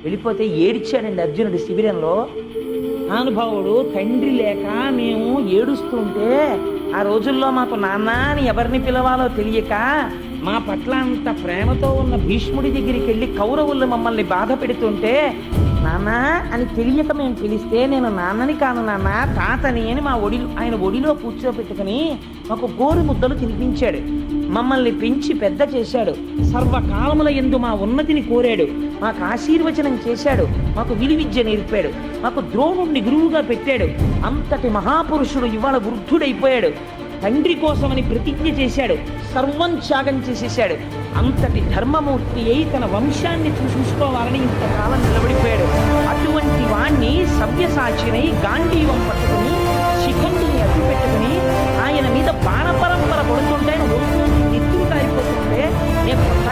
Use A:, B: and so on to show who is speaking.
A: వెళ్ళిపోతే ఏడిచాడండి అర్జునుడు శిబిరంలో. అనుభవుడు తండ్రి లేక మేము ఏడుస్తుంటే ఆ రోజుల్లో మాకు నాన్న అని ఎవరిని పిలవాలో తెలియక మా పట్ల అంత ప్రేమతో ఉన్న భీష్ముడి దగ్గరికి వెళ్ళి కౌరవులు మమ్మల్ని బాధ పెడుతుంటే నాన్న అని తెలియక మేము పిలిస్తే నేను నాన్నని కాను నాన్న తాతని అని ఆయన ఒడిలో కూర్చోబెట్టుకుని మాకు గోరు ముద్దలు తినిపించాడు. మమ్మల్ని పెంచి పెద్ద చేశాడు. సర్వకాలముల యందు మా ఉన్నతిని కోరాడు. మాకు ఆశీర్వచనం చేశాడు. మాకు విలువిద్య నేర్పాడు. మాకు ద్రోణుడిని గురువుగా పెట్టాడు. అంతటి మహాపురుషుడు ఇవాళ వృద్ధుడైపోయాడు. తండ్రి కోసమని ప్రతిజ్ఞ చేశాడు. సర్వం త్యాగం చేసేశాడు. అంతటి ధర్మమూర్తి అయి తన వంశాన్ని చూసుకోవాలని ఇంతకాలం నిలబడిపోయాడు. అటువంటి వాణ్ణి సవ్యసాచినై గాంధీవం పట్టుకుని శిఖండిని అడ్డు పెట్టుకుని ఆయన మీద బాణ పరంపర పడుతుంటే ఆయన ఒళ్ళు నెత్తురు కారిపోతుంటే నేను